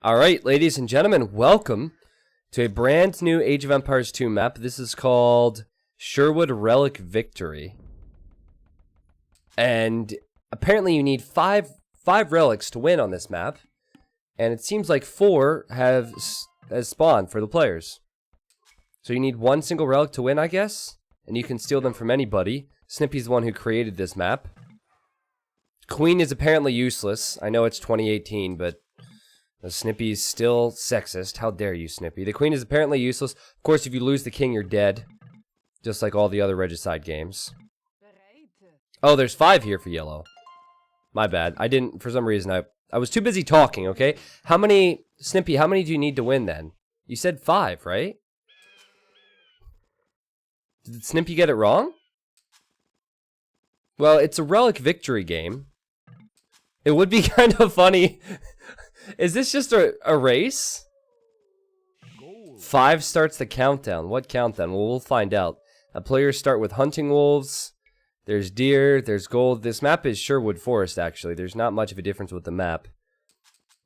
Alright, ladies and gentlemen, welcome to a brand new Age of Empires 2 map. This is called Sherwood Relic Victory. And apparently you need five relics to win on this map. And it seems like 4 has spawned for the players. So you need one single relic to win, I guess? And you can steal them from anybody. Snippy's the one who created this map. Queen is apparently useless. I know it's 2018, but Snippy's still sexist. How dare you, Snippy? The queen is apparently useless. Of course, if you lose the king, you're dead. Just like all the other regicide games. Oh, there's 5 here for yellow. My bad. I didn't, for some reason, I was too busy talking, okay? How many, Snippy, how many do you need to win then? You said 5, right? Did Snippy get it wrong? Well, it's a relic victory game. It would be kind of funny. Is this just a race? 5 starts the countdown. What countdown? Well, we'll find out. Players start with hunting wolves. There's deer. There's gold. This map is Sherwood Forest, actually. There's not much of a difference with the map.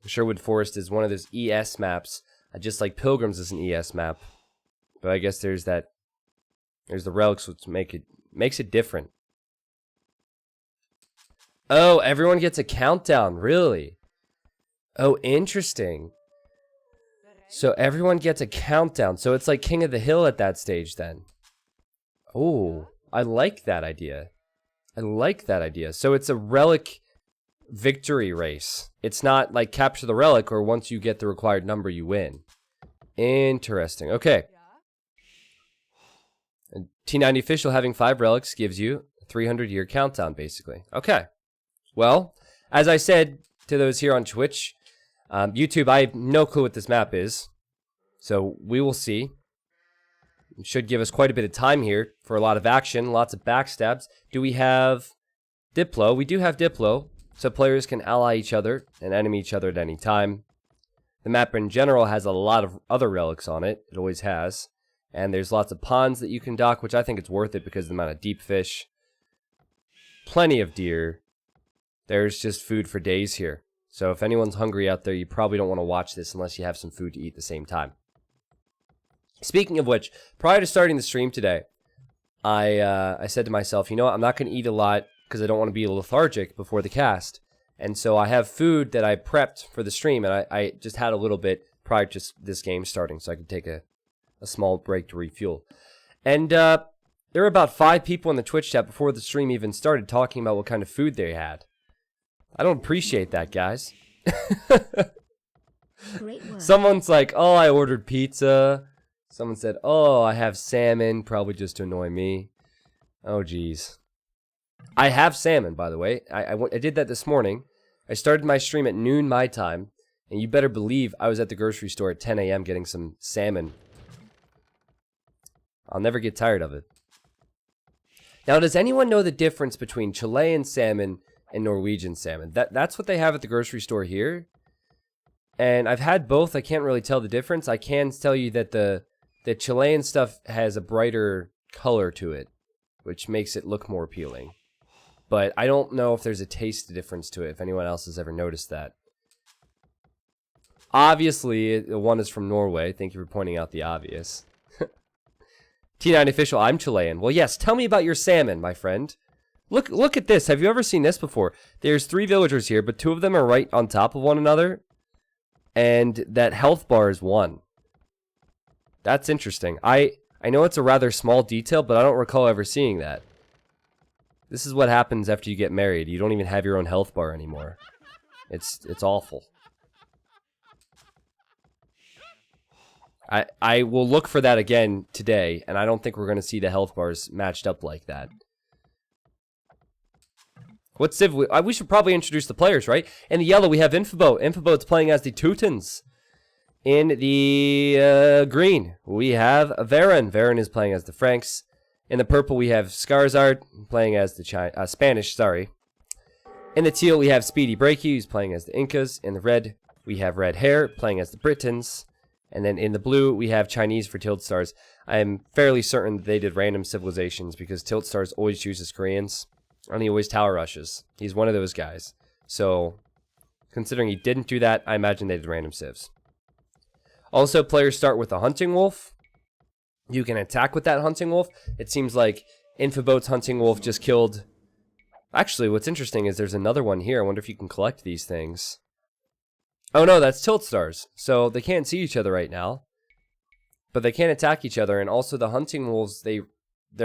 Sherwood Forest is one of those ES maps. Just like Pilgrims is an ES map. But I guess there's that. There's the relics, which makes it different. Oh, everyone gets a countdown. Really? Oh, interesting. So everyone gets a countdown. So it's like King of the Hill at that stage then. Oh, I like that idea. I like that idea. So it's a relic victory race. It's not like capture the relic or once you get the required number you win. Interesting. Okay. And T90 official having 5 relics gives you a 300-year countdown basically. Okay. Well, as I said to those here on Twitch, YouTube, I have no clue what this map is, so we will see. It should give us quite a bit of time here for a lot of action, lots of backstabs. Do we have Diplo? We do have Diplo, so players can ally each other and enemy each other at any time. The map in general has a lot of other relics on it. It always has. And there's lots of ponds that you can dock, which I think it's worth it because of the amount of deep fish. Plenty of deer. There's just food for days here. So if anyone's hungry out there, you probably don't want to watch this unless you have some food to eat at the same time. Speaking of which, prior to starting the stream today, I said to myself, you know what, I'm not going to eat a lot because I don't want to be lethargic before the cast. And so I have food that I prepped for the stream, and I just had a little bit prior to this game starting so I could take a small break to refuel. And there were about 5 people in the Twitch chat before the stream even started talking about what kind of food they had. I don't appreciate that, guys. Great work. Someone's like, oh, I ordered pizza. Someone said, oh, I have salmon, probably just to annoy me. Oh, geez. I have salmon, by the way. I did that this morning. I started my stream at noon my time, and you better believe I was at the grocery store at 10 a.m. getting some salmon. I'll never get tired of it. Now, does anyone know the difference between Chilean salmon and Norwegian salmon? That's what they have at the grocery store here. And I've had both. I can't really tell the difference. I can tell you that the Chilean stuff has a brighter color to it, which makes it look more appealing. But I don't know if there's a taste difference to it, if anyone else has ever noticed that. Obviously, the one is from Norway. Thank you for pointing out the obvious. T9 official, I'm Chilean. Well, yes, tell me about your salmon, my friend. Look at this. Have you ever seen this before? There's 3 villagers here, but 2 of them are right on top of one another. And that health bar is 1. That's interesting. I know it's a rather small detail, but I don't recall ever seeing that. This is what happens after you get married. You don't even have your own health bar anymore. It's awful. I will look for that again today, and I don't think we're going to see the health bars matched up like that. What civ? We should probably introduce the players, right? In the yellow, we have Infoboat. Infoboat's playing as the Teutons. In the green, we have Varen. Varen is playing as the Franks. In the purple, we have Skarzard playing as the Spanish. Sorry. In the teal, we have Speedy Breaky, who's playing as the Incas. In the red, we have Red Hair playing as the Britons. And then in the blue, we have Chinese for Tilt Stars. I am fairly certain that they did random civilizations because Tilt Stars always chooses Koreans. And he always tower rushes. He's one of those guys. So Considering he didn't do that, I imagine they did random civs. Also, players start with a hunting wolf. You can attack with that hunting wolf. It seems like Infoboat's hunting wolf just killed... Actually, what's interesting is there's another one here. I wonder if you can collect these things. Oh no, that's Tilt Stars. So they can't see each other right now. But they can't attack each other. And also the hunting wolves, their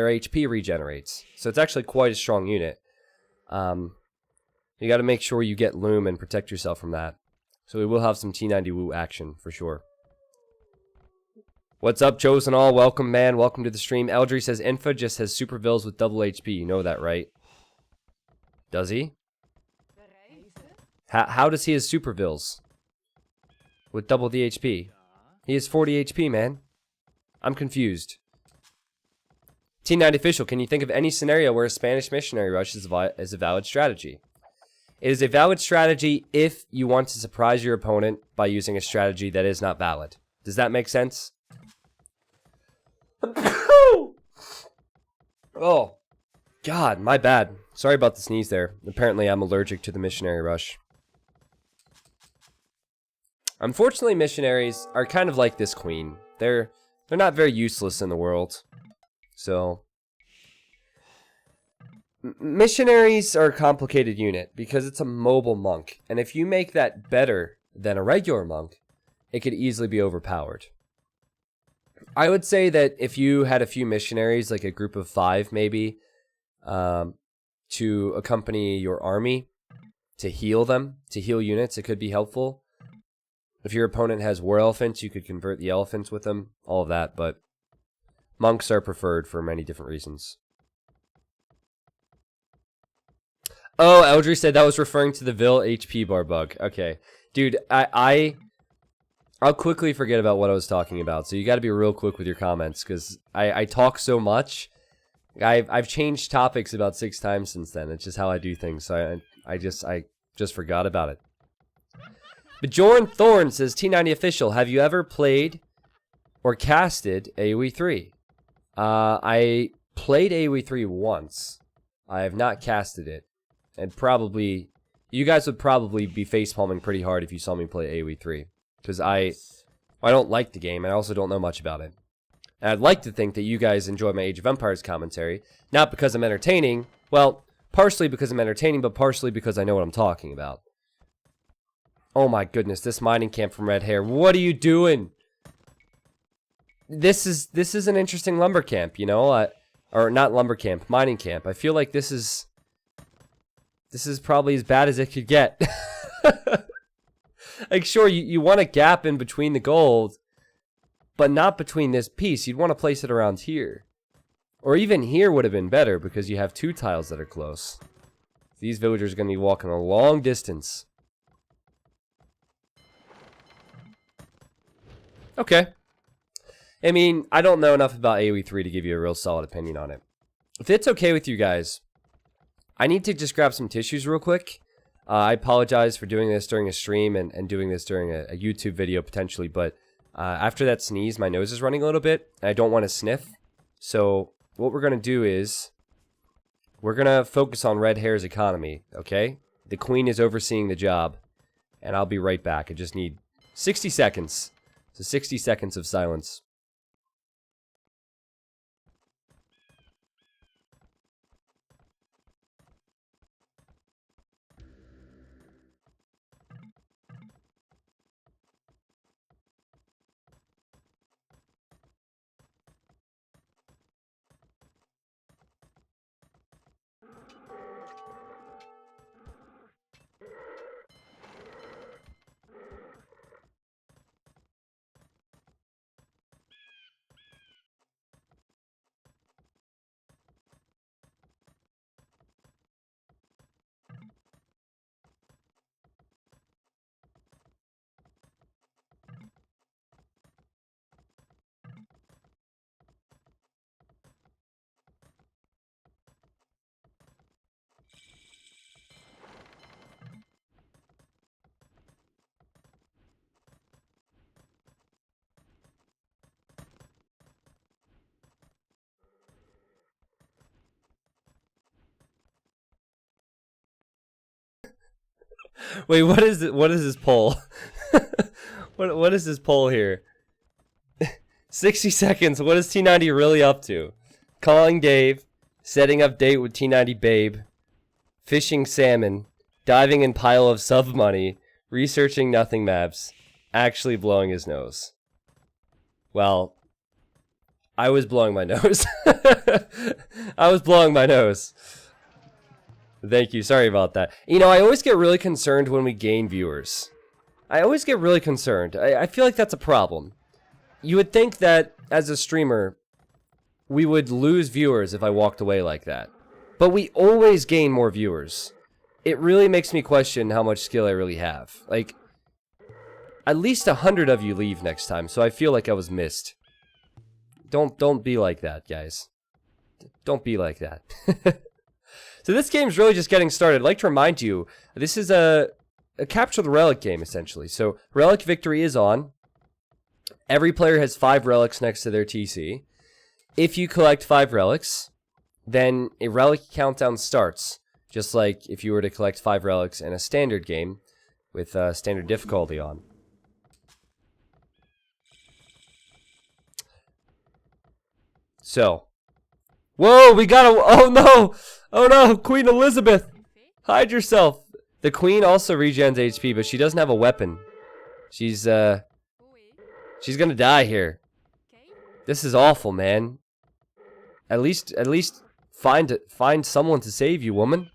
HP regenerates. So it's actually quite a strong unit. You got to make sure you get Loom and protect yourself from that. So we will have some T90 Woo action for sure. What's up, Chosen All? Welcome, man. Welcome to the stream. Eldry says Infa just has super vills with double HP. You know that, right? Does he? How does he have super vills with double the HP? He has 40 HP, man. I'm confused. T90 official, can you think of any scenario where a Spanish missionary rush is a valid strategy? It is a valid strategy if you want to surprise your opponent by using a strategy that is not valid. Does that make sense? Oh, God, my bad. Sorry about the sneeze there. Apparently, I'm allergic to the missionary rush. Unfortunately, missionaries are kind of like this queen. They're not very useless in the world. So, missionaries are a complicated unit because it's a mobile monk. And if you make that better than a regular monk, it could easily be overpowered. I would say that if you had a few missionaries, like a group of 5 maybe, to accompany your army, to heal them, to heal units, it could be helpful. If your opponent has war elephants, you could convert the elephants with them, all of that, but monks are preferred for many different reasons. Oh, Eldry said that was referring to the Vil HP bar bug. Okay. Dude, I'll quickly forget about what I was talking about, so you gotta be real quick with your comments, because I talk so much. I've changed topics about 6 times since then. It's just how I do things, so I just forgot about it. Bjorn Thorn says, T90 official, have you ever played or casted AoE 3? I played AoE 3 once. I have not casted it. And probably, you guys would probably be facepalming pretty hard if you saw me play AoE 3. Because I don't like the game, and I also don't know much about it. And I'd like to think that you guys enjoy my Age of Empires commentary. Not because I'm entertaining. Well, partially because I'm entertaining, but partially because I know what I'm talking about. Oh my goodness, this mining camp from Red Hair. What are you doing? This is an interesting lumber camp, you know? Or not lumber camp, mining camp. I feel like this is probably as bad as it could get. Like, sure, you want a gap in between the gold, but not between this piece. You'd want to place it around here. Or even here would have been better, because you have 2 tiles that are close. These villagers are going to be walking a long distance. Okay. I mean, I don't know enough about AoE 3 to give you a real solid opinion on it. If it's okay with you guys, I need to just grab some tissues real quick. I apologize for doing this during a stream and doing this during a YouTube video potentially, but after that sneeze, my nose is running a little bit, and I don't want to sniff. So what we're going to do is, we're going to focus on Red Hair's economy, okay? The queen is overseeing the job, and I'll be right back. I just need 60 seconds. So 60 seconds of silence. Wait, what is it? What is this poll? What is this poll here? 60 seconds. What is T90 really up to? Calling Dave, setting up date with T90 babe, fishing salmon, diving in pile of sub money, researching nothing maps, actually blowing his nose. Well, I was blowing my nose. I was blowing my nose. Thank you. Sorry about that. You know, I always get really concerned when we gain viewers. I always get really concerned. I feel like that's a problem. You would think that, as a streamer, we would lose viewers if I walked away like that. But we always gain more viewers. It really makes me question how much skill I really have. Like, at least 100 of you leave next time, so I feel like I was missed. Don't be like that, guys. Don't be like that. So this game's really just getting started. I'd like to remind you, this is a Capture the Relic game, essentially. So, Relic Victory is on. Every player has 5 relics next to their TC. If you collect 5 relics, then a relic countdown starts. Just like if you were to collect 5 relics in a standard game with standard difficulty on. So. Whoa, we got a... Oh no! Oh no, Queen Elizabeth! Hide yourself! The Queen also regens HP, but she doesn't have a weapon. She's gonna die here. This is awful, man. At least find someone to save you, woman.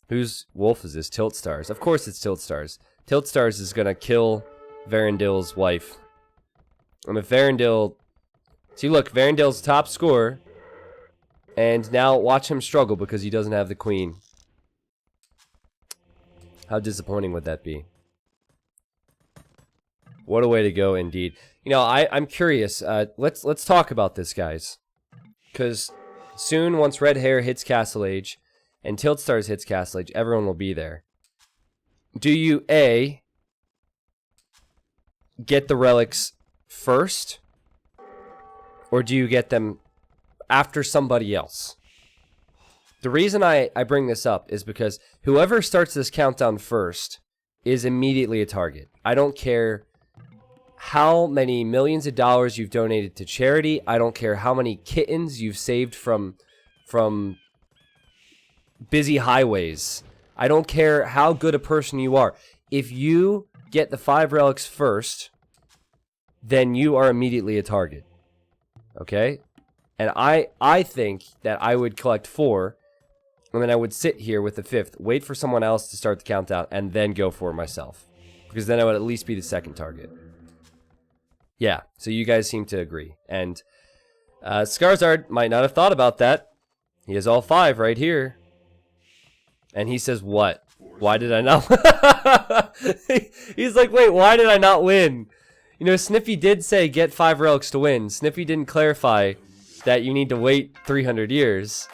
Whose wolf is this? Tilt Stars. Of course it's Tilt Stars. Tilt Stars is gonna kill Varendil's wife. And if Varendil... See, look, Varendil's top scorer. And now watch him struggle because he doesn't have the queen. How disappointing would that be? What a way to go, indeed. You know, I'm curious. Let's talk about this, guys. Because soon, once Red Hair hits Castle Age, and Tilt Stars hits Castle Age, everyone will be there. Do you, A, get the relics first? Or do you get them after somebody else? The reason I bring this up is because whoever starts this countdown first is immediately a target. I don't care how many millions of dollars you've donated to charity. I don't care how many kittens you've saved from busy highways. I don't care how good a person you are. If you get the 5 relics first, then you are immediately a target. Okay? And I think that I would collect 4, and then I would sit here with the 5th, wait for someone else to start the countdown, and then go for it myself. Because then I would at least be the second target. Yeah, so you guys seem to agree. And Skarzard might not have thought about that. He has all 5 right here. And he says, what? Why did I not? He's like, wait, why did I not win? You know, Sniffy did say get 5 relics to win. Sniffy didn't clarify that you need to wait 300 years.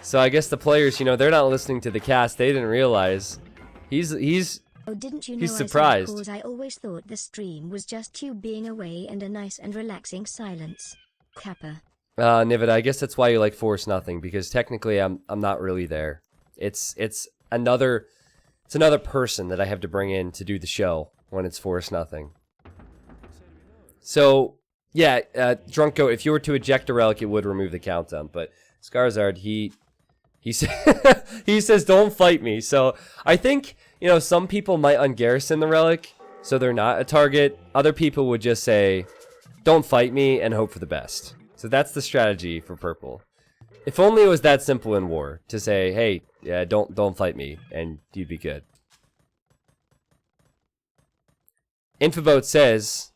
So I guess the players, you know, they're not listening to the cast. They didn't realize. Oh, didn't you know he's surprised. I said I always thought the stream was just you being away and a nice and relaxing silence. Kappa. Nivid, I guess that's why you like Force Nothing, because technically I'm not really there. It's another person that I have to bring in to do the show when it's Force Nothing. So, yeah, Drunk Goat, if you were to eject a relic, it would remove the countdown. But Skarzard, he says, don't fight me. So, I think, you know, some people might ungarrison the relic, so they're not a target. Other people would just say, don't fight me, and hope for the best. So that's the strategy for purple. If only it was that simple in war, to say, hey, yeah, don't fight me, and you'd be good. Infoboat says...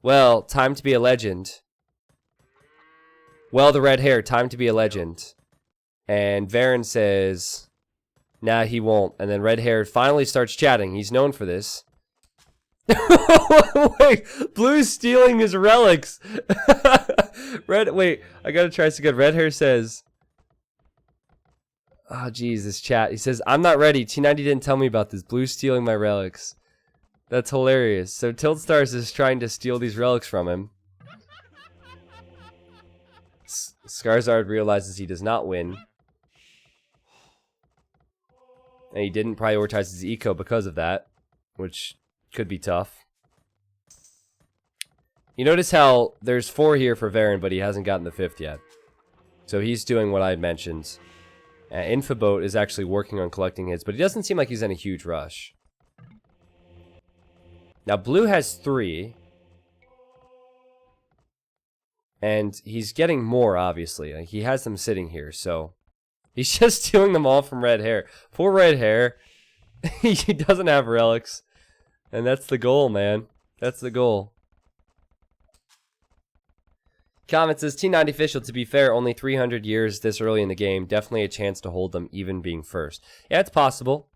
Well, time to be a legend. Well, the red hair, time to be a legend. And Varen says, nah, he won't. And then red hair finally starts chatting. He's known for this. Wait, Blue's stealing his relics. Wait, I gotta try this again. Red hair says, oh, geez, this chat. He says, I'm not ready. T90 didn't tell me about this. Blue's stealing my relics. That's hilarious. So Tilt Stars is trying to steal these relics from him. Skarzard realizes he does not win. And he didn't prioritize his eco because of that, which could be tough. You notice how there's 4 here for Varen, but he hasn't gotten the 5th yet. So he's doing what I had mentioned. Infoboat is actually working on collecting his, but he doesn't seem like he's in a huge rush. Now, Blue has 3. And he's getting more, obviously. Like, he has them sitting here, so... He's just stealing them all from Red Hair. Poor Red Hair. He doesn't have relics. And that's the goal, man. That's the goal. Comment says, T90 official, to be fair, only 300 years this early in the game. Definitely a chance to hold them, even being first. Yeah, it's possible.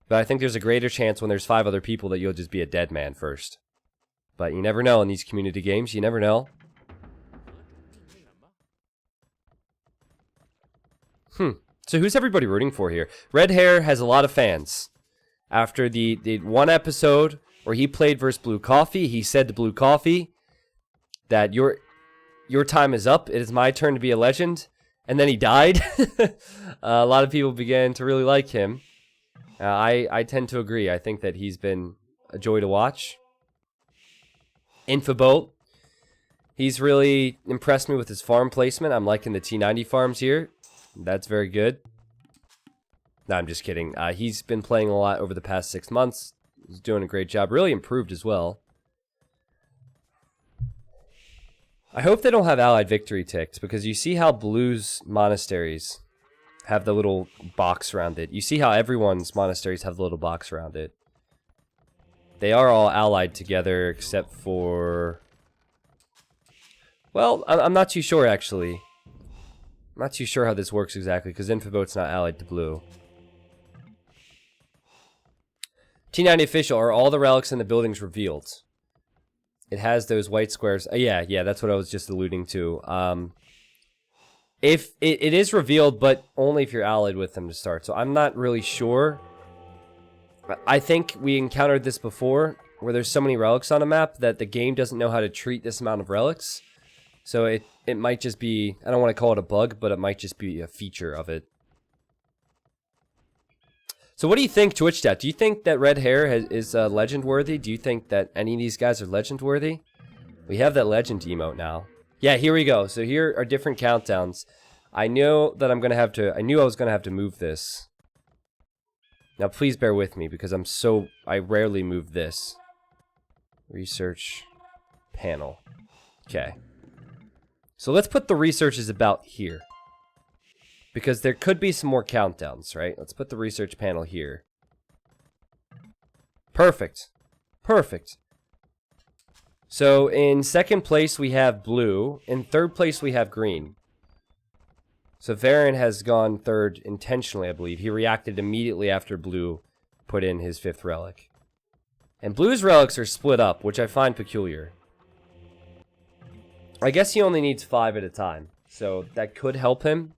But I think there's a greater chance when there's 5 other people that you'll just be a dead man first. But you never know in these community games. You never know. So who's everybody rooting for here? Red Hair has a lot of fans. After the one episode where he played versus Blue Coffee, he said to Blue Coffee that your time is up. It is my turn to be a legend. And then he died. A lot of people began to really like him. I tend to agree. I think that he's been a joy to watch. Infoboat. He's really impressed me with his farm placement. I'm liking the T90 farms here. That's very good. No, I'm just kidding. He's been playing a lot over the past 6 months. He's doing a great job. Really improved as well. I hope they don't have Allied Victory ticked, because you see how Blue's monasteries have the little box around it. You see how everyone's monasteries have the little box around it. They are all allied together, except for... Well, I'm not too sure, actually. I'm not too sure how this works exactly, because Infoboat's not allied to Blue. T90 official, are all the relics in the buildings revealed? It has those white squares. Yeah, that's what I was just alluding to. If it is revealed, but only if you're allied with them to start. So I'm not really sure. I think we encountered this before, where there's so many relics on a map that the game doesn't know how to treat this amount of relics. So it might just be, I don't want to call it a bug, but it might just be a feature of it. So what do you think, Twitch chat? Do you think that Red Hair is legend worthy? Do you think that any of these guys are legend worthy? We have that legend emote now. Yeah, here we go. So here are different countdowns. I know that I'm going to have to, I knew I was going to have to move this. Now please bear with me because I rarely move this. Research panel. Okay. So let's put the researches about here. Because there could be some more countdowns, right? Let's put the research panel here. Perfect. Perfect. So in second place we have blue. In third place we have green. So Varen has gone third intentionally, I believe. He reacted immediately after blue put in his 5th relic. And blue's relics are split up, which I find peculiar. I guess he only needs 5 at a time, so that could help him.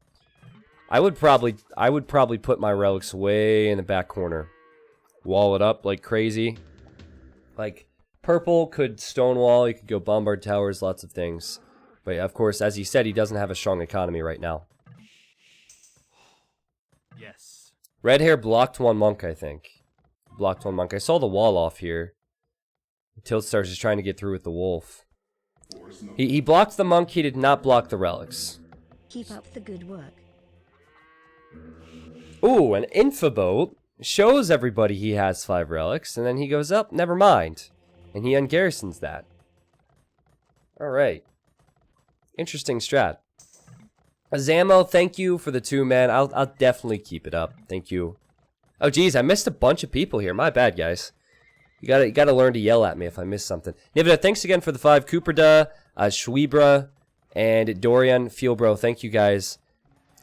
I would probably put my relics way in the back corner. Wall it up like crazy. Like, purple could stonewall, you could go bombard towers, lots of things. But of course, as he said, he doesn't have a strong economy right now. Yes. Red Hair blocked 1 monk, I think. Blocked 1 monk. I saw the wall off here. Tiltstar's just trying to get through with the wolf. He blocked the monk, he did not block the relics. Keep up the good work. Ooh, an Infoboat shows everybody he has 5 relics, and then he goes up, never mind. And he ungarrisons that. Alright. Interesting strat. Azamo, thank you for the 2, man. I'll definitely keep it up. Thank you. Oh, geez, I missed a bunch of people here. My bad, guys. You gotta learn to yell at me if I miss something. Nivida, thanks again for the 5. Cooperda, Schwebra, and Dorian Feelbro. Thank you, guys.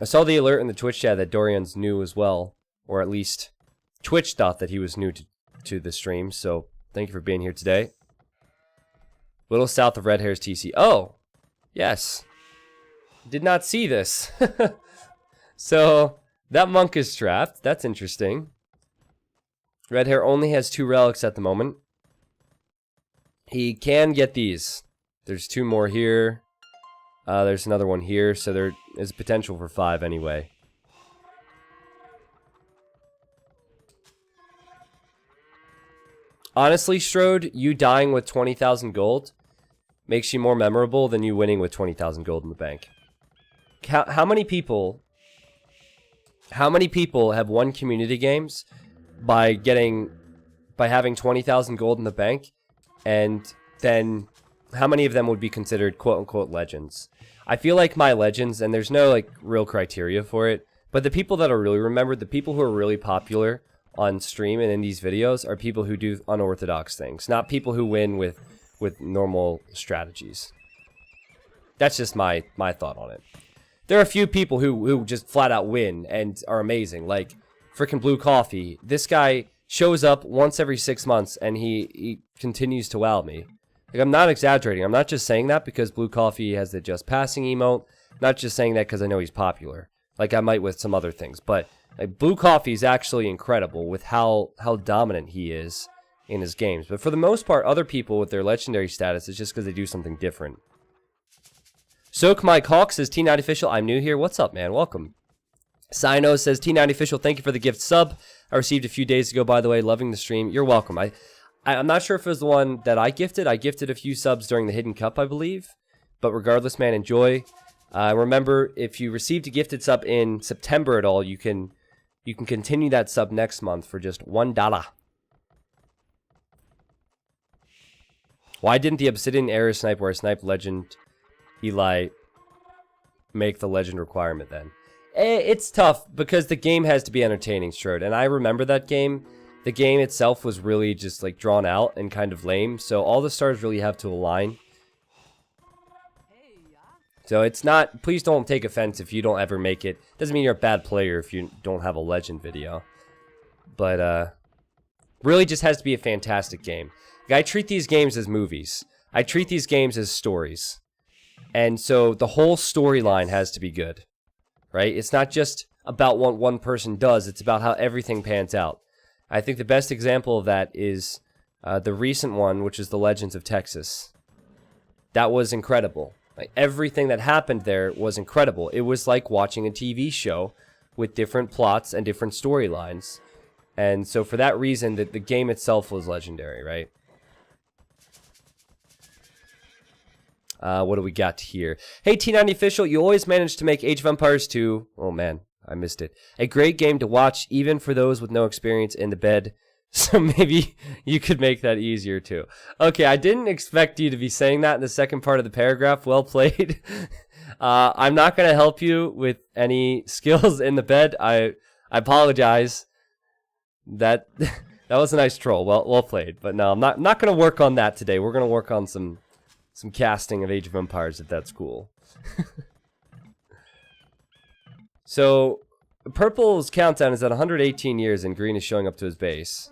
I saw the alert in the Twitch chat that Dorian's new as well. Or at least, Twitch thought that he was new to the stream. So, thank you for being here today. Little south of Red Hair's TC. Oh! Yes. Did not see this. So, that monk is trapped. That's interesting. Red Hair only has 2 relics at the moment. He can get these. There's 2 more here. There's another one here, so there is potential for 5 anyway. Honestly, Strode, you dying with 20,000 gold makes you more memorable than you winning with 20,000 gold in the bank. How many people have won community games by having 20,000 gold in the bank, and then how many of them would be considered quote-unquote legends? I feel like my legends, and there's no like real criteria for it, but the people that are really remembered, the people who are really popular on stream and in these videos are people who do unorthodox things, not people who win with normal strategies. That's just my thought on it. There are a few people who just flat out win and are amazing, like freaking Blue Coffee. This guy shows up once every 6 months and he continues to wow me. Like, I'm not exaggerating. I'm not just saying that because Blue Coffee has the just passing emote. I'm not just saying that because I know he's popular, like I might with some other things. But like, Blue Coffee is actually incredible with how dominant he is in his games. But for the most part, other people with their legendary status is just because they do something different. Soak Mike Hawk says, T9 Official, I'm new here. What's up, man? Welcome. Sino says, T9 Official, thank you for the gift sub. I received a few days ago, by the way. Loving the stream. You're welcome. I'm not sure if it was the one that I gifted. I gifted a few subs during the Hidden Cup, I believe. But regardless, man, enjoy. Remember, if you received a gifted sub in September at all, you can continue that sub next month for just $1. Why didn't the Obsidian Arrow Snipe where I sniped Legend Eli make the legend requirement then? It's tough because the game has to be entertaining, Strode. And I remember that game. The game itself was really just like drawn out and kind of lame. So all the stars really have to align. So it's not, please don't take offense if you don't ever make it. Doesn't mean you're a bad player if you don't have a legend video. But really just has to be a fantastic game. Like, I treat these games as movies. I treat these games as stories. And so the whole storyline has to be good. Right? It's not just about what one person does. It's about how everything pans out. I think the best example of that is the recent one, which is the Legends of Texas. That was incredible. Like, everything that happened there was incredible. It was like watching a TV show with different plots and different storylines. And so for that reason, the game itself was legendary, right? What do we got here? Hey, T90 Official, you always manage to make Age of Empires 2. Oh, man. I missed it. A great game to watch, even for those with no experience in the bed. So maybe you could make that easier too. Okay, I didn't expect you to be saying that in the second part of the paragraph. Well played. I'm not going to help you with any skills in the bed. I apologize. That was a nice troll. Well played. But no, I'm not going to work on that today. We're going to work on some casting of Age of Empires, if that's cool. So, Purple's countdown is at 118 years, and Green is showing up to his base.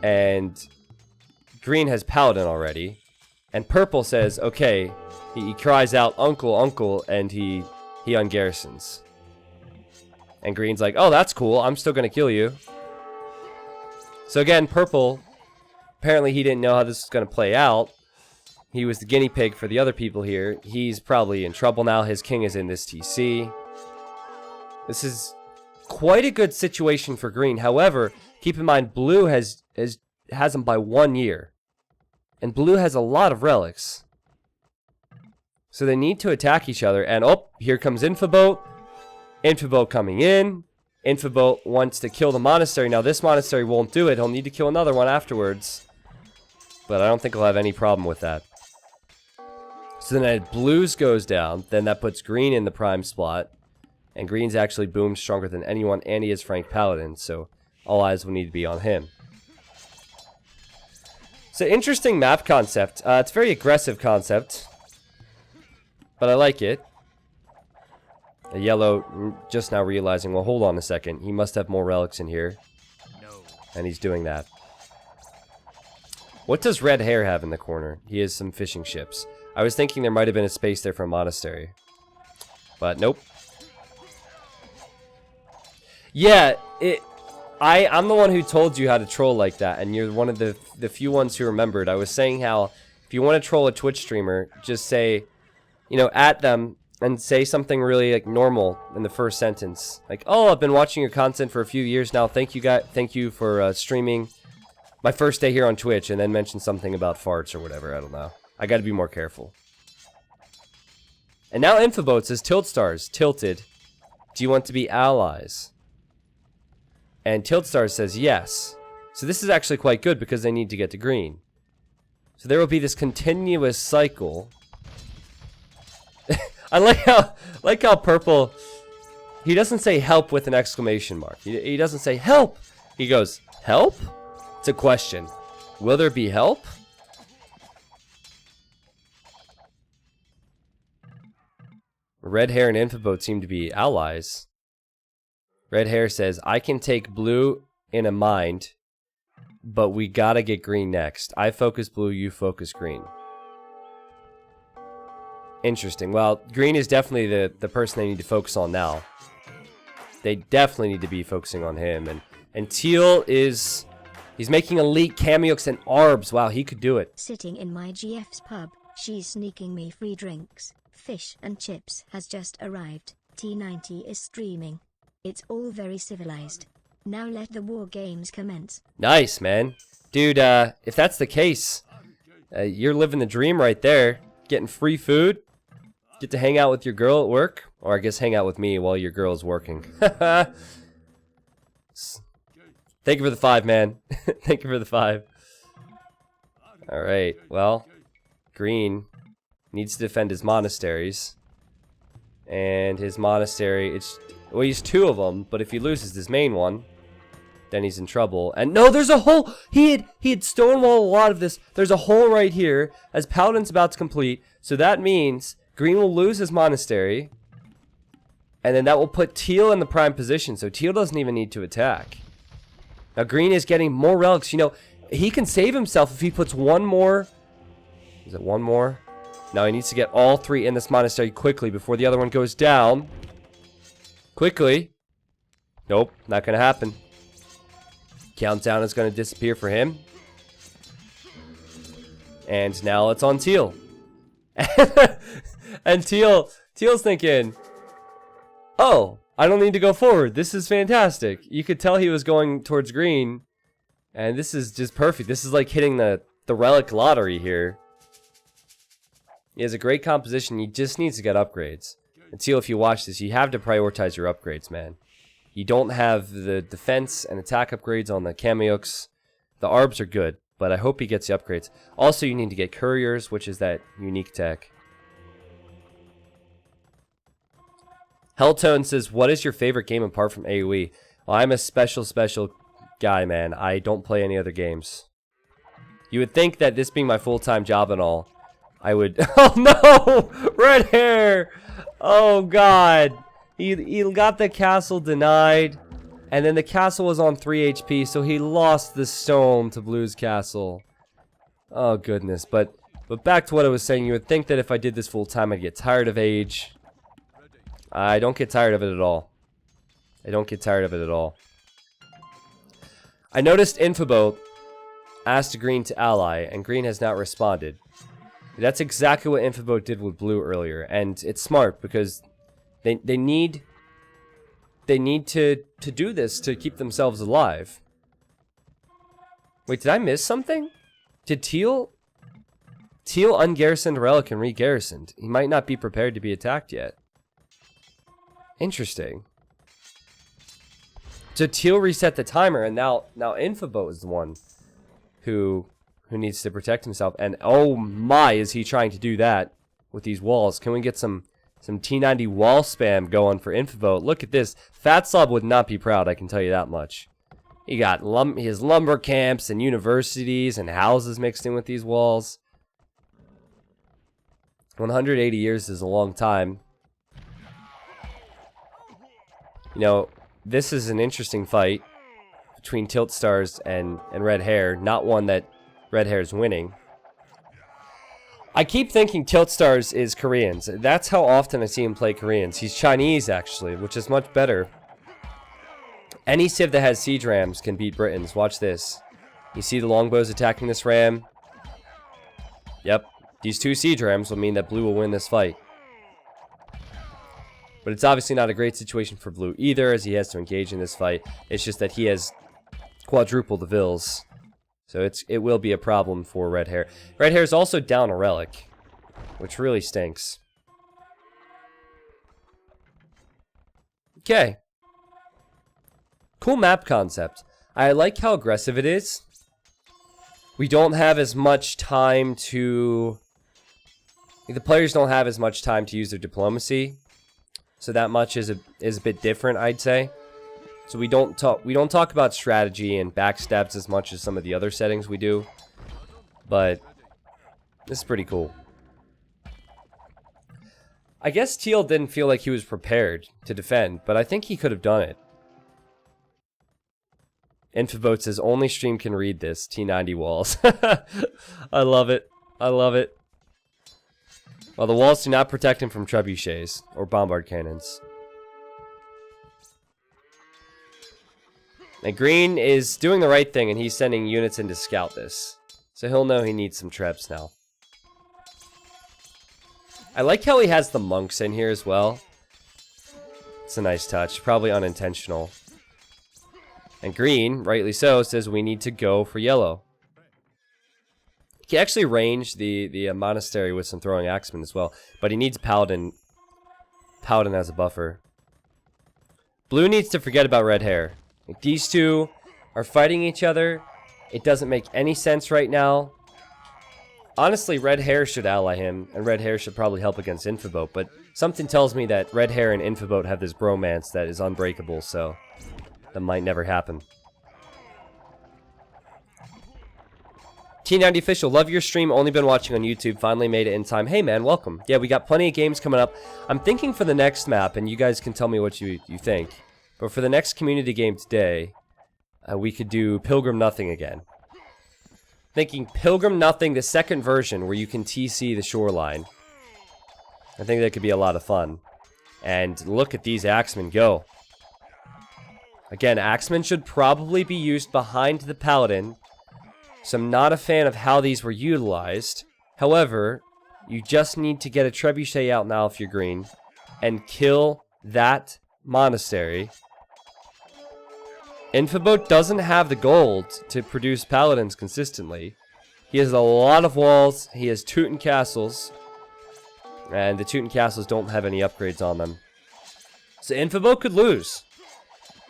And Green has Paladin already. And Purple says, okay, he cries out, Uncle, Uncle, and he ungarrisons. And Green's like, oh, that's cool, I'm still gonna kill you. So again, Purple, apparently he didn't know how this was gonna play out. He was the guinea pig for the other people here. He's probably in trouble now. His king is in this TC. This is quite a good situation for Green. However, keep in mind, Blue has him by 1 year. And Blue has a lot of relics. So they need to attack each other. And oh, here comes Infoboat. Infoboat coming in. Infoboat wants to kill the monastery. Now this monastery won't do it. He'll need to kill another one afterwards. But I don't think he'll have any problem with that. So then Blue's goes down. Then that puts Green in the prime slot. And Green's actually boomed stronger than anyone, and he is Frank Paladin, so all eyes will need to be on him. So interesting map concept. It's a very aggressive concept, but I like it. A yellow just now realizing, well, hold on a second. He must have more relics in here. No. And he's doing that. What does Red Hair have in the corner? He has some fishing ships. I was thinking there might have been a space there for a monastery. But nope. Yeah, I'm the one who told you how to troll like that, and you're one of the few ones who remembered. I was saying how if you want to troll a Twitch streamer, just say, you know, at them and say something really like normal in the first sentence, like, "Oh, I've been watching your content for a few years now. Thank you for streaming. my first day here on Twitch and then mention something about farts or whatever. I don't know. I gotta be more careful. And now Infoboat says Tilt Stars, tilted. Do you want to be allies? And Tilt Stars says yes. So this is actually quite good because they need to get to green. So there will be this continuous cycle. I like how purple, he doesn't say help with an exclamation mark. He doesn't say help. He goes, help? It's a question. Will there be help? Red Hair and Infoboat seem to be allies. Red Hair says, I can take blue in a mind, but we gotta get green next. I focus blue, you focus green. Interesting. Well, green is definitely the person they need to focus on now. They definitely need to be focusing on him. And Teal is... He's making elite cameos and arbs. Wow, he could do it. Sitting in my GF's pub, she's sneaking me free drinks. Fish and chips has just arrived. T90 is streaming. It's all very civilized. Now let the war games commence. Nice, man. Dude, if that's the case, you're living the dream right there. Getting free food. Get to hang out with your girl at work. Or I guess hang out with me while your girl's working. Thank you for the 5, man. Thank you for the 5. Alright, well, green needs to defend his monasteries. And his monastery, well, he's 2 of them, but if he loses his main one, then he's in trouble. And no, there's a hole! He had stonewalled a lot of this. There's a hole right here as Paladin's about to complete. So that means green will lose his monastery. And then that will put Teal in the prime position. So Teal doesn't even need to attack. Now green is getting more relics. You know, he can save himself if he puts one more. Is it one more? Now he needs to get all 3 in this monastery quickly before the other one goes down. Quickly. Nope, not gonna happen. Countdown is gonna disappear for him. And now it's on Teal. And Teal's thinking, oh, I don't need to go forward. This is fantastic. You could tell he was going towards green. And this is just perfect. This is like hitting the relic lottery here. He has a great composition. He just needs to get upgrades. And Teal, if you watch this, you have to prioritize your upgrades, man. You don't have the defense and attack upgrades on the cameos. The arbs are good, but I hope he gets the upgrades. Also, you need to get couriers, which is that unique tech. Helltone says, what is your favorite game apart from AoE? Well, I'm a special guy, man. I don't play any other games. You would think that this being my full-time job and all, I would... Oh no! Red Hair! Oh god! He got the castle denied, and then the castle was on 3 HP, so he lost the stone to Blue's castle. Oh goodness, but back to what I was saying, you would think that if I did this full time I'd get tired of Age. I don't get tired of it at all. I don't get tired of it at all. I noticed Infoboat asked Green to ally, and Green has not responded. That's exactly what Infoboat did with Blue earlier, and it's smart because they need to do this to keep themselves alive. Wait, did I miss something? Did Teal ungarrisoned Relic and re-garrisoned? He might not be prepared to be attacked yet. Interesting. So Teal reset the timer, and now Infoboat is the one who needs to protect himself. And oh my, is he trying to do that with these walls? Can we get some T90 wall spam going for Infoboat? Look at this. Fat Slob would not be proud, I can tell you that much. He got his lumber camps and universities and houses mixed in with these walls. 180 years is a long time. You know, this is an interesting fight between Tilt Stars and Red Hair. Not one that Red Hair's winning. I keep thinking Tilt Stars is Koreans. That's how often I see him play Koreans. He's Chinese, actually, which is much better. Any civ that has siege rams can beat Britons. Watch this. You see the longbows attacking this ram? Yep. These 2 siege rams will mean that Blue will win this fight. But it's obviously not a great situation for Blue either, as he has to engage in this fight. It's just that he has quadrupled the vills. So it will be a problem for Red Hair. Red Hair is also down a relic, which really stinks. Okay. Cool map concept. I like how aggressive it is. We don't have as much time to... The players don't have as much time to use their diplomacy. So that much is a bit different, I'd say. So we don't talk about strategy and backstabs as much as some of the other settings we do. But this is pretty cool. I guess Teal didn't feel like he was prepared to defend, but I think he could have done it. Infoboat says, only stream can read this. T90 walls. I love it. I love it. Well, the walls do not protect him from trebuchets or bombard cannons. And Green is doing the right thing, and he's sending units in to scout this. So he'll know he needs some trebs now. I like how he has the monks in here as well. It's a nice touch. Probably unintentional. And Green, rightly so, says we need to go for yellow. He actually ranged the monastery with some throwing axemen as well. But he needs Paladin. Paladin as a buffer. Blue needs to forget about Red Hair. Like, these two are fighting each other. It doesn't make any sense right now. Honestly, Red Hair should ally him, and Red Hair should probably help against Infoboat. But something tells me that Red Hair and Infoboat have this bromance that is unbreakable, so... that might never happen. T90 Official, love your stream. Only been watching on YouTube. Finally made it in time. Hey man, welcome. Yeah, we got plenty of games coming up. I'm thinking for the next map, and you guys can tell me what you think. But for the next community game today, we could do Pilgrim Nothing again. Thinking Pilgrim Nothing, the second version, where you can TC the shoreline. I think that could be a lot of fun. And look at these axemen go. Again, axemen should probably be used behind the paladin. So I'm not a fan of how these were utilized. However, you just need to get a trebuchet out now if you're green. And kill that monastery. Infoboat doesn't have the gold to produce paladins consistently. He has a lot of walls. He has Teuton castles. And the Teuton castles don't have any upgrades on them. So Infoboat could lose.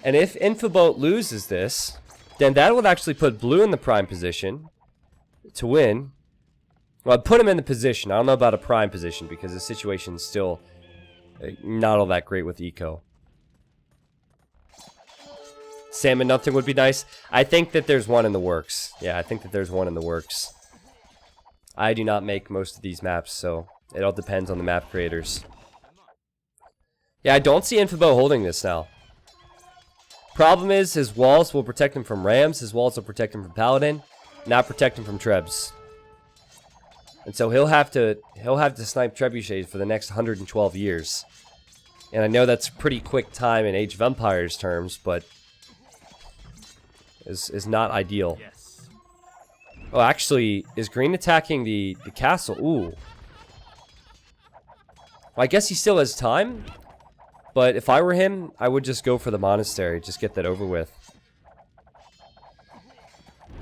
And if Infoboat loses this, then that would actually put blue in the prime position to win. Well, I'd put him in the position. I don't know about a prime position because the situation's still not all that great with eco. Salmon Nothing would be nice. I think that there's one in the works. Yeah, I think that there's one in the works. I do not make most of these maps, so it all depends on the map creators. Yeah, I don't see Infoboat holding this now. Problem is, his walls will protect him from rams, his walls will protect him from paladin, not protect him from trebs. And so he'll have to snipe trebuchets for the next 112 years. And I know that's a pretty quick time in Age of Empires terms, but is not ideal. Oh, actually, is green attacking the castle? Ooh. Well, I guess he still has time. But if I were him, I would just go for the monastery. Just get that over with.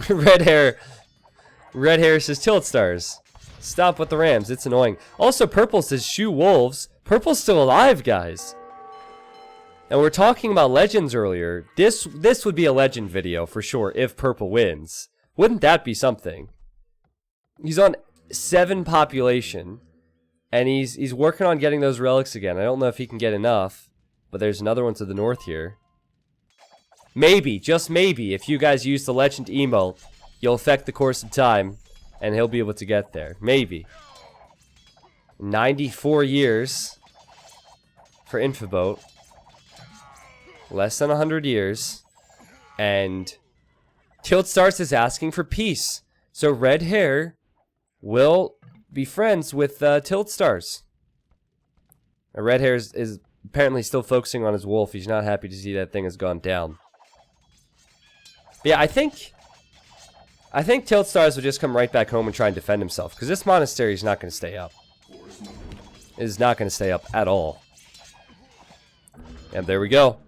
Red Hair says, Tilt Stars. Stop with the rams. It's annoying. Also, Purple says, Shoe Wolves. Purple's still alive, guys. And we're talking about legends earlier. This would be a legend video for sure if Purple wins. Wouldn't that be something? He's on 7 population. And he's working on getting those relics again. I don't know if he can get enough. But there's another one to the north here. Maybe, just maybe, if you guys use the legend emote, you'll affect the course of time. And he'll be able to get there. Maybe. 94 years for Infoboat. Less than 100 years. And Tilt Stars is asking for peace. So Red Hair will be friends with Tilt Stars. Red Hair is apparently still focusing on his wolf. He's not happy to see that thing has gone down. But yeah, I think Tilt Stars will just come right back home and try and defend himself. Because this monastery is not going to stay up. It is not going to stay up at all. And there we go.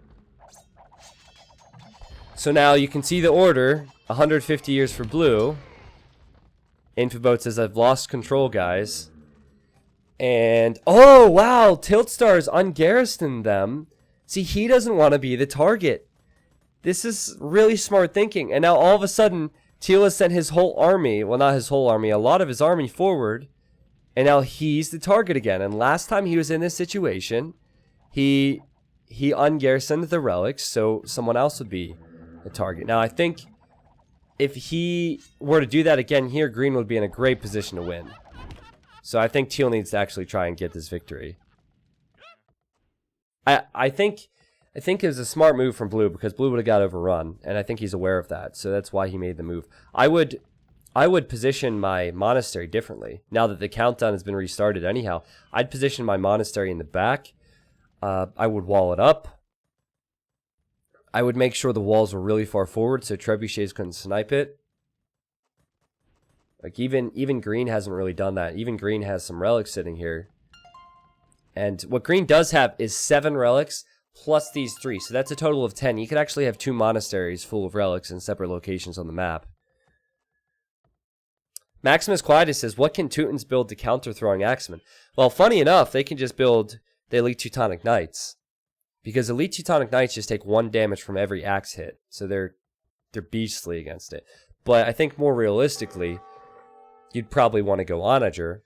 So now you can see the order. 150 years for blue. Infoboat says, I've lost control, guys. And, oh, wow, Tiltstar's ungarrisoned them. See, he doesn't want to be the target. This is really smart thinking. And now all of a sudden, Teal has sent his whole army, well, not his whole army, a lot of his army forward. And now he's the target again. And last time he was in this situation, he ungarrisoned the relics, so someone else would be the target. Now, I think if he were to do that again here, green would be in a great position to win. So I think Teal needs to actually try and get this victory. I think it was a smart move from blue because blue would have got overrun, and I think he's aware of that. So that's why he made the move. I would position my monastery differently now that the countdown has been restarted. Anyhow, I'd position my monastery in the back. I would wall it up. I would make sure the walls were really far forward so trebuchets couldn't snipe it. Like even green hasn't really done that. Even green has some relics sitting here. And what green does have is 7 relics plus these 3. So that's a total of 10. You could actually have 2 monasteries full of relics in separate locations on the map. Maximus Quietus says, what can Teutons build to counter throwing axemen? Well, funny enough, they can just build the Elite Teutonic Knights. Because Elite Teutonic Knights just take 1 damage from every axe hit. So they're beastly against it. But I think more realistically, you'd probably want to go Onager.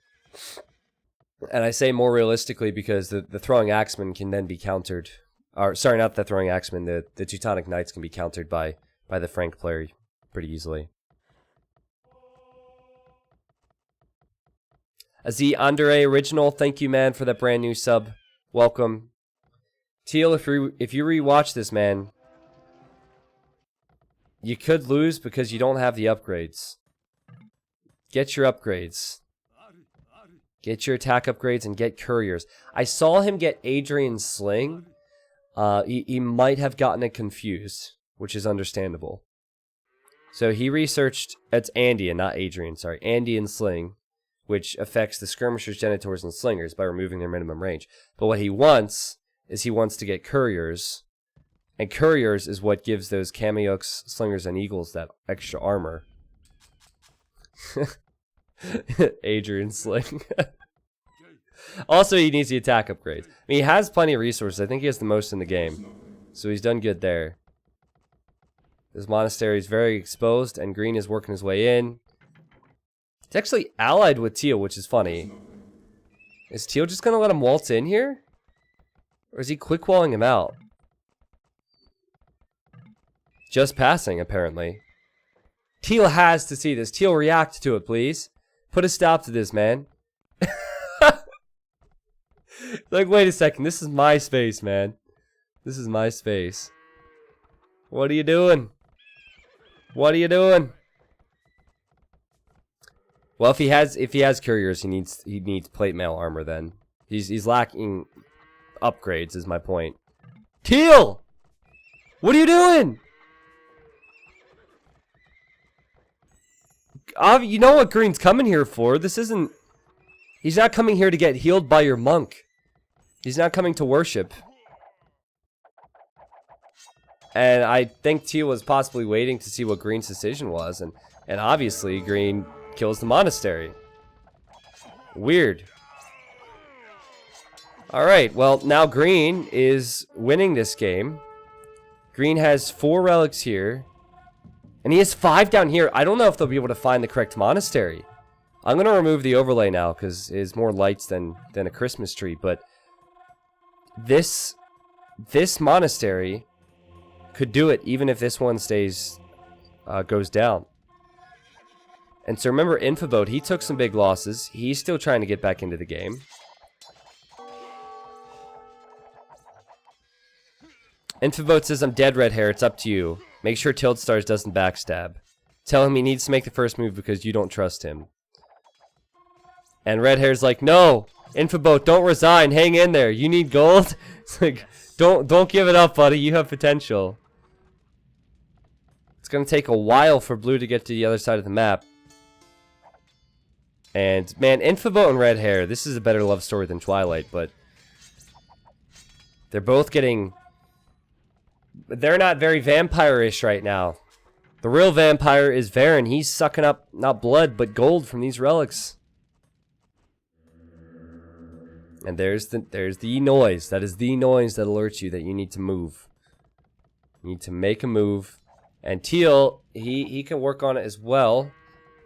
And I say more realistically because the throwing axemen can then be countered. Or, sorry, not the throwing axemen. The Teutonic Knights can be countered by the Frank player pretty easily. Azi Andre Original, thank you, man, for that brand new sub. Welcome. Teal, if you rewatch this, man, you could lose because you don't have the upgrades. Get your upgrades. Get your attack upgrades and get couriers. I saw him get Adrian's sling. He might have gotten it confused, which is understandable. So he researched, it's Andean, not Adrian, sorry. Andean sling, which affects the skirmishers, genitors, and slingers by removing their minimum range. But what he wants is he wants to get couriers. And couriers is what gives those Kameyooks, slingers, and eagles that extra armor. Adrian sling. Also, he needs the attack upgrades. I mean, he has plenty of resources. I think he has the most in the game. So he's done good there. This monastery is very exposed, and green is working his way in. He's actually allied with Teal, which is funny. Is Teal just going to let him waltz in here? Or is he quick walling him out? Just passing, apparently. Teal has to see this. Teal, react to it, please. Put a stop to this, man. Like, wait a second. This is my space, man. This is my space. What are you doing? What are you doing? Well, if he has couriers, he needs plate mail armor. Then he's lacking upgrades. Is my point. Teal, what are you doing? You know what green's coming here for. This isn't... He's not coming here to get healed by your monk. He's not coming to worship. And I think Teal was possibly waiting to see what green's decision was. And obviously, green kills the monastery. Weird. Alright, well, now green is winning this game. Green has 4 relics here. And he has 5 down here. I don't know if they'll be able to find the correct monastery. I'm going to remove the overlay now because it is more lights than a Christmas tree. But this monastery could do it even if this one goes down. And so remember, Infoboat, he took some big losses. He's still trying to get back into the game. Infoboat says, I'm dead, red hair. It's up to you. Make sure Tiltstars doesn't backstab. Tell him he needs to make the first move because you don't trust him. And red hair's like, no, Infoboat, don't resign. Hang in there. You need gold. It's like, don't give it up, buddy. You have potential. It's gonna take a while for blue to get to the other side of the map. And man, Infoboat and red hair, this is a better love story than Twilight, but they're both getting But they're not very vampire-ish right now. The real vampire is Varen. He's sucking up, not blood, but gold from these relics. And there's the noise. That is the noise that alerts you that you need to move. You need to make a move. And Teal, he can work on it as well.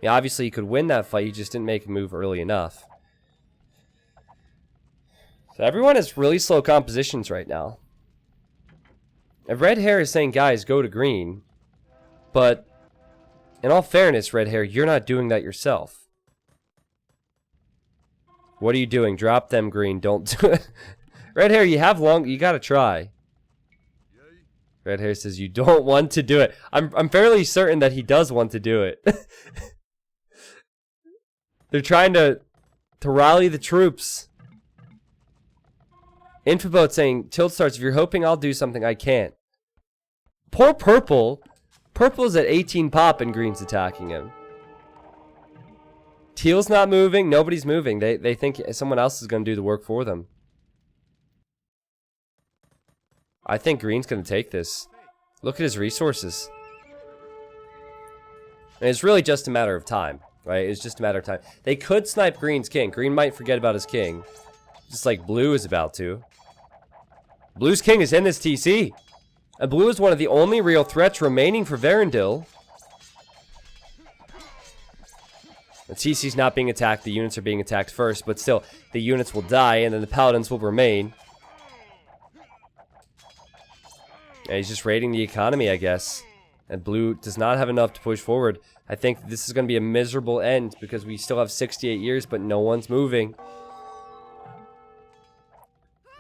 Yeah, obviously he could win that fight, he just didn't make a move early enough. So everyone has really slow compositions right now. If Red Hair is saying, guys, go to green. But, in all fairness, Red Hair, you're not doing that yourself. What are you doing? Drop them green, don't do it. Red Hair, you gotta try. Red Hair says you don't want to do it. I'm fairly certain that he does want to do it. They're trying to rally the troops. Infoboat saying, Tilt starts, if you're hoping I'll do something, I can't. Poor Purple. Purple's at 18 pop and Green's attacking him. Teal's not moving. Nobody's moving. They think someone else is going to do the work for them. I think Green's going to take this. Look at his resources. And it's really just a matter of time, right? It's just a matter of time. They could snipe Green's king. Green might forget about his king. Just like Blue is about to. Blue's king is in this TC. And Blue is one of the only real threats remaining for Verendil. The TC's not being attacked. The units are being attacked first. But still, the units will die and then the paladins will remain. And he's just raiding the economy, I guess. And Blue does not have enough to push forward. I think this is going to be a miserable end because we still have 68 years, but no one's moving.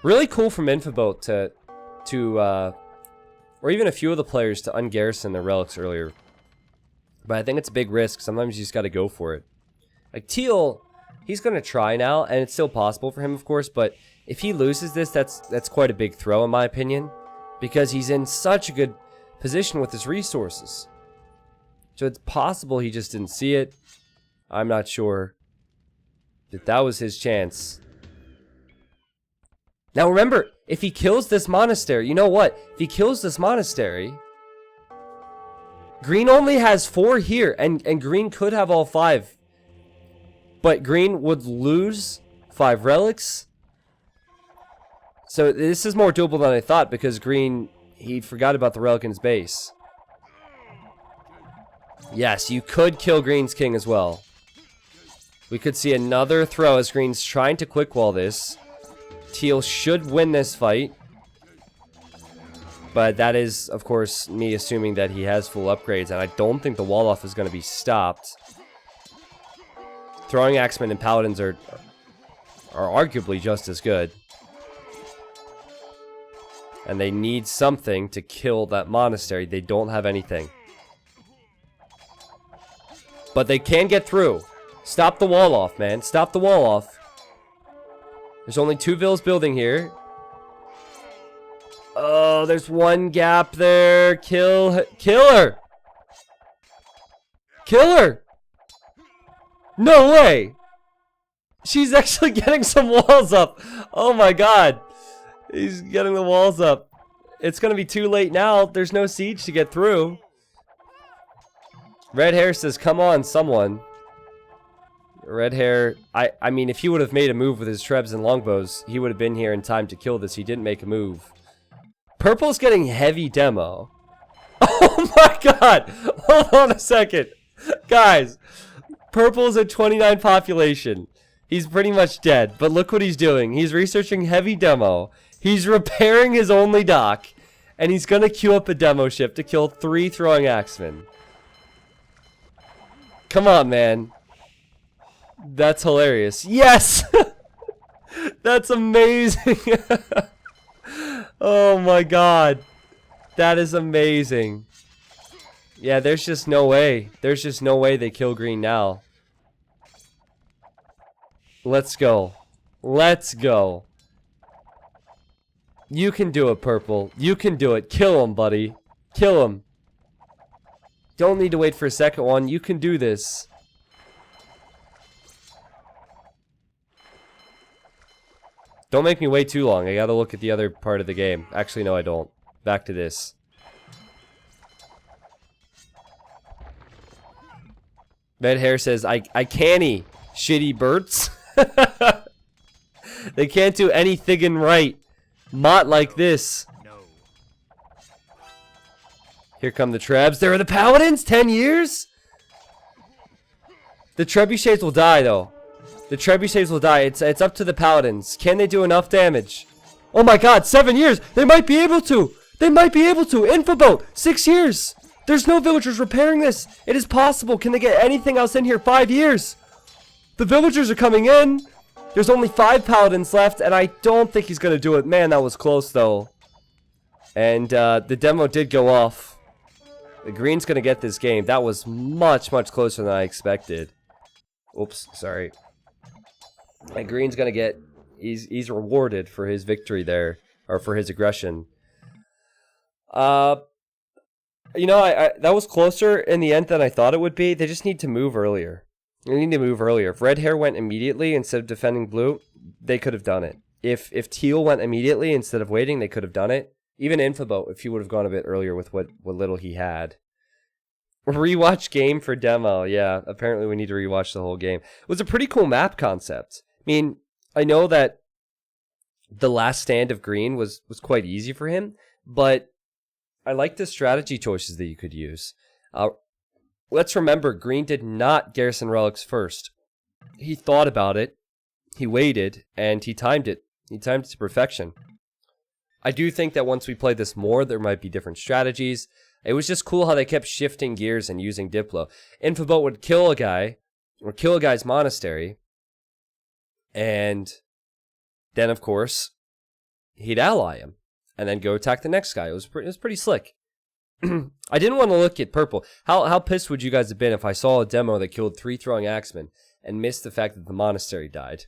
Really cool from Infoboat or even a few of the players to ungarrison their relics earlier. But I think it's a big risk. Sometimes you just got to go for it. Like Teal, he's going to try now, and it's still possible for him, of course. But if he loses this, that's quite a big throw, in my opinion. Because he's in such a good position with his resources. So it's possible he just didn't see it. I'm not sure that was his chance. Now remember, if he kills this monastery, you know what? If he kills this monastery, Green only has 4 here, and Green could have all 5. But Green would lose 5 relics. So this is more doable than I thought, because Green, he forgot about the relic in his base. Yes, you could kill Green's king as well. We could see another throw as Green's trying to quick wall this. Teal should win this fight. But that is, of course, me assuming that he has full upgrades. And I don't think the wall off is going to be stopped. Throwing Axemen and Paladins are arguably just as good. And they need something to kill that monastery. They don't have anything. But they can get through. Stop the wall off, man. Stop the wall off. There's only 2 villas building here. Oh, there's one gap there. Kill her. Kill her. No way. She's actually getting some walls up. Oh my god. He's getting the walls up. It's going to be too late now. There's no siege to get through. Red Hair says, come on, someone. Red Hair, I mean, if he would have made a move with his trebs and longbows, he would have been here in time to kill this. He didn't make a move. Purple's getting heavy demo. Oh my god! Hold on a second. Guys, Purple's at 29 population. He's pretty much dead, but look what he's doing. He's researching heavy demo. He's repairing his only dock, and he's gonna queue up a demo ship to kill 3 throwing axemen. Come on, man. That's hilarious. Yes! That's amazing. Oh my god. That is amazing. Yeah, there's just no way. There's just no way they kill Green now. Let's go. Let's go. You can do it, Purple. You can do it. Kill him, buddy. Kill him. Don't need to wait for a second one. You can do this. Don't make me wait too long. I gotta look at the other part of the game. Actually, no, I don't. Back to this. Red Hair says, I canny, shitty birds. They can't do anything right. Mott like this. Here come the Trebs. There are the Paladins? 10 years? The Trebuchets will die, though. The Trebuchets will die. It's up to the Paladins. Can they do enough damage? Oh my god, 7 years! They might be able to! They might be able to! Infoboat! 6 years! There's no villagers repairing this! It is possible! Can they get anything else in here? 5 years! The villagers are coming in! There's only 5 Paladins left, and I don't think he's gonna do it. Man, that was close, though. And, the demo did go off. The green's gonna get this game. That was much, much closer than I expected. Oops, sorry. And green's gonna get... He's rewarded for his victory there. Or for his aggression. You know, that was closer in the end than I thought it would be. They just need to move earlier. They need to move earlier. If Red Hair went immediately instead of defending blue, they could have done it. If Teal went immediately instead of waiting, they could have done it. Even Infoboat, if he would have gone a bit earlier with what little he had. Rewatch game for demo. Yeah, apparently we need to rewatch the whole game. It was a pretty cool map concept. I mean, I know that the last stand of green was quite easy for him, but I like the strategy choices that you could use. Let's remember, green did not garrison relics first. He thought about it, he waited, and he timed it. He timed it to perfection. I do think that once we play this more, there might be different strategies. It was just cool how they kept shifting gears and using Diplo. Infoboat would kill a guy, or kill a guy's monastery, and then, of course, he'd ally him, and then go attack the next guy. It was pretty slick. I didn't want to look at purple. How pissed would you guys have been if I saw a demo that killed 3 throwing axemen and missed the fact that the monastery died?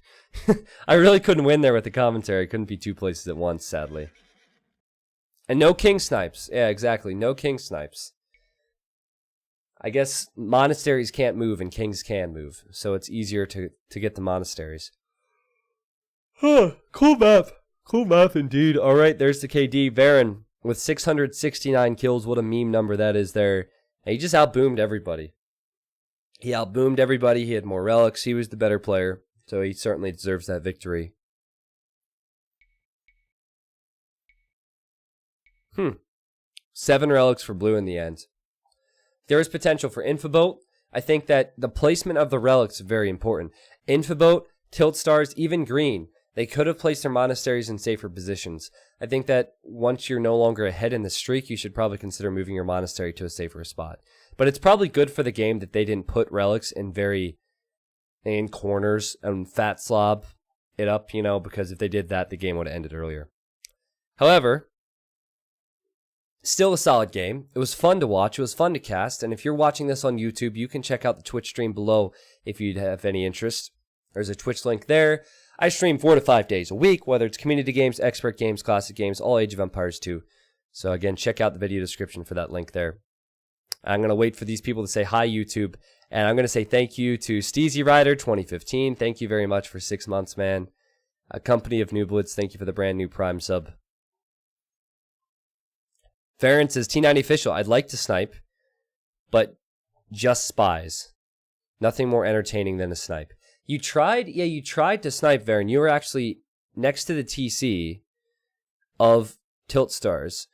I really couldn't win there with the commentary. I couldn't be 2 places at once, sadly. And no king snipes. Yeah, exactly. No king snipes. I guess monasteries can't move and kings can move, so it's easier to get the monasteries. Huh, cool map. Cool map indeed. Alright, there's the KD. Varen with 669 kills. What a meme number that is there. And he just outboomed everybody. He outboomed everybody. He had more relics. He was the better player. So he certainly deserves that victory. 7 relics for blue in the end. There is potential for Infoboat. I think that the placement of the relics is very important. Infoboat, Tilt Stars, even green. They could have placed their monasteries in safer positions. I think that once you're no longer ahead in the streak, you should probably consider moving your monastery to a safer spot. But it's probably good for the game that they didn't put relics in corners and fat slob it up, you know, because if they did that, the game would have ended earlier. However, still a solid game. It was fun to watch. It was fun to cast. And if you're watching this on YouTube, you can check out the Twitch stream below if you'd have any interest. There's a Twitch link there. I stream 4 to 5 days a week, whether it's community games, expert games, classic games, all Age of Empires 2. So again, check out the video description for that link there. I'm going to wait for these people to say hi, YouTube. And I'm going to say thank you to Steezy Rider 2015. Thank you very much for 6 months, man. A Company of Nooblets, thank you for the brand new Prime sub. Farron says, T90 official, I'd like to snipe, but just spies. Nothing more entertaining than a snipe. You tried? Yeah, you tried to snipe, Varen. You were actually next to the TC of Tilt Stars,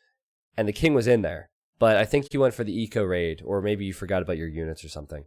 and the king was in there. But I think you went for the eco raid, or maybe you forgot about your units or something.